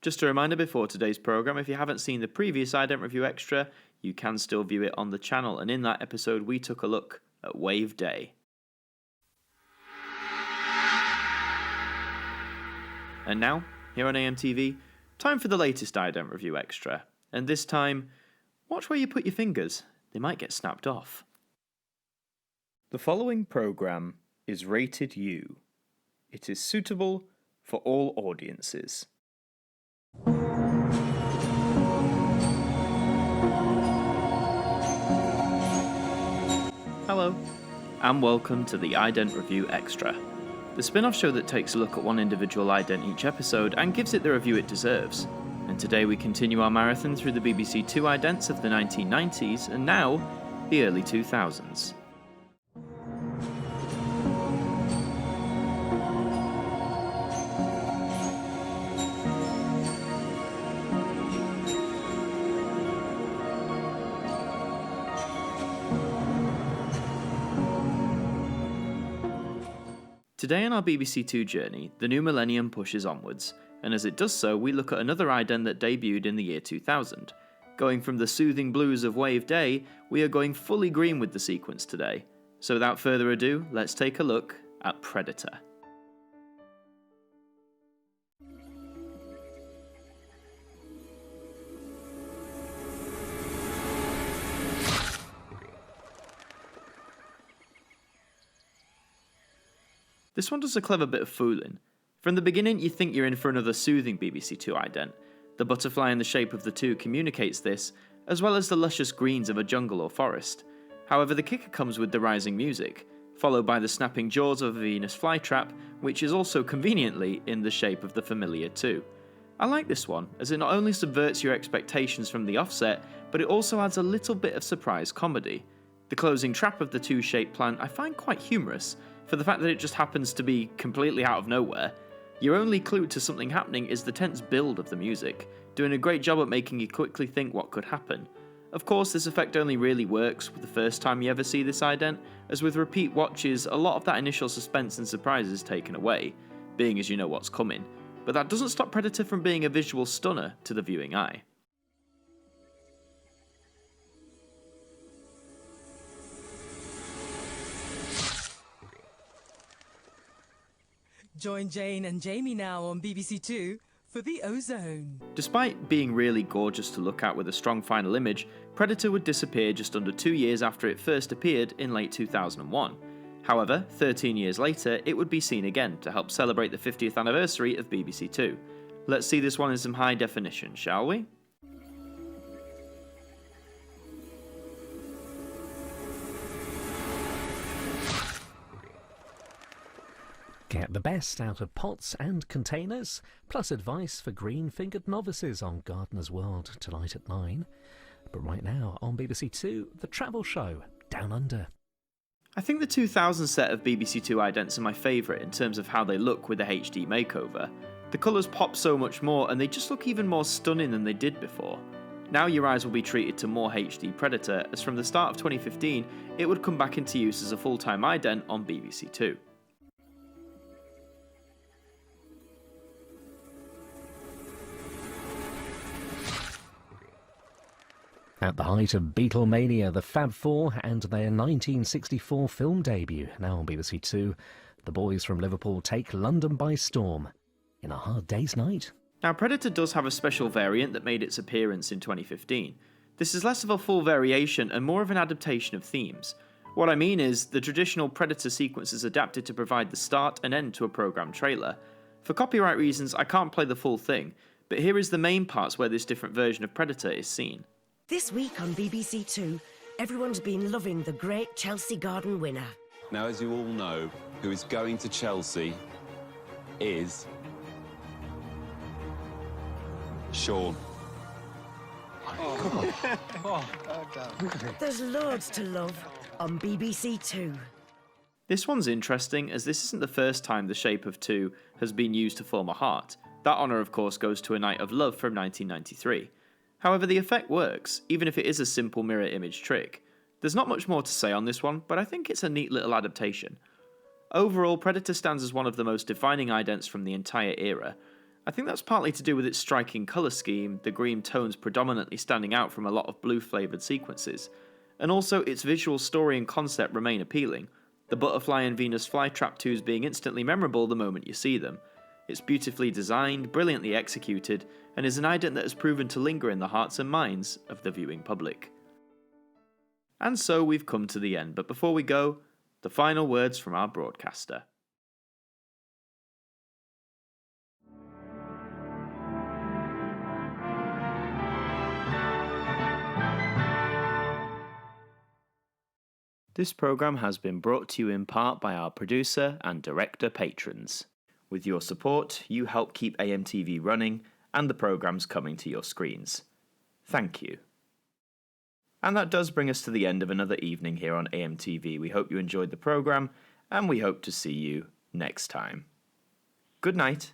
Just a reminder before today's programme, if you haven't seen the previous Ident Review Extra, you can still view it on the channel, and in that episode we took a look at Wave Day. And now, here on AMTV, time for the latest Ident Review Extra, and this time, watch where you put your fingers, they might get snapped off. The following programme is rated U. It is suitable for all audiences. Hello, and welcome to the Ident Review Extra, the spin-off show that takes a look at one individual ident each episode and gives it the review it deserves. And today we continue our marathon through the BBC2 idents of the 1990s and now the early 2000s. Today on our BBC2 journey, the new millennium pushes onwards, and as it does so, we look at another ident that debuted in the year 2000. Going from the soothing blues of Wave Day, we are going fully green with the sequence today. So without further ado, let's take a look at Predator. This one does a clever bit of fooling. From the beginning, you think you're in for another soothing BBC2 ident. The butterfly in the shape of the two communicates this, as well as the luscious greens of a jungle or forest. However, the kicker comes with the rising music, followed by the snapping jaws of a Venus flytrap, which is also conveniently in the shape of the familiar 2. I like this one, as it not only subverts your expectations from the offset, but it also adds a little bit of surprise comedy. The closing trap of the 2-shaped plant I find quite humorous, for the fact that it just happens to be completely out of nowhere. Your only clue to something happening is the tense build of the music, doing a great job at making you quickly think what could happen. Of course, this effect only really works with the first time you ever see this ident, as with repeat watches, a lot of that initial suspense and surprise is taken away, being as you know what's coming. But that doesn't stop Predator from being a visual stunner to the viewing eye. Join Jane and Jamie now on BBC2 for the Ozone. Despite being really gorgeous to look at with a strong final image, Predator would disappear just under 2 years after it first appeared in late 2001. However, 13 years later, it would be seen again to help celebrate the 50th anniversary of BBC2. Let's see this one in some high definition, shall we? Get the best out of pots and containers, plus advice for green-fingered novices on Gardener's World tonight at 9. But right now on BBC2, the travel show, Down Under. I think the 2000 set of BBC2 idents are my favourite in terms of how they look with the HD makeover. The colours pop so much more and they just look even more stunning than they did before. Now your eyes will be treated to more HD Predator, as from the start of 2015 it would come back into use as a full-time ident on BBC2. At the height of Beatlemania, the Fab Four and their 1964 film debut, now on BBC2, the boys from Liverpool take London by storm in A Hard Day's Night. Now Predator does have a special variant that made its appearance in 2015. This is less of a full variation and more of an adaptation of themes. What I mean is, the traditional Predator sequence is adapted to provide the start and end to a programme trailer. For copyright reasons, I can't play the full thing, but here is the main parts where this different version of Predator is seen. This week on BBC2, everyone's been loving the great Chelsea Garden winner. Now, as you all know, who is going to Chelsea is Sean. There's loads to love on BBC2. This one's interesting, as this isn't the first time the shape of 2 has been used to form a heart. That honour, of course, goes to A Night of Love from 1993. However, the effect works, even if it is a simple mirror image trick. There's not much more to say on this one, but I think it's a neat little adaptation. Overall, Predator stands as one of the most defining idents from the entire era. I think that's partly to do with its striking colour scheme, the green tones predominantly standing out from a lot of blue flavoured sequences, and also its visual story and concept remain appealing, the butterfly and Venus flytrap twos being instantly memorable the moment you see them. It's beautifully designed, brilliantly executed, and is an ident that has proven to linger in the hearts and minds of the viewing public. And so we've come to the end, but before we go, the final words from our broadcaster. This programme has been brought to you in part by our producer and director patrons. With your support, you help keep AMTV running and the programmes coming to your screens. Thank you. And that does bring us to the end of another evening here on AMTV. We hope you enjoyed the programme, and we hope to see you next time. Good night.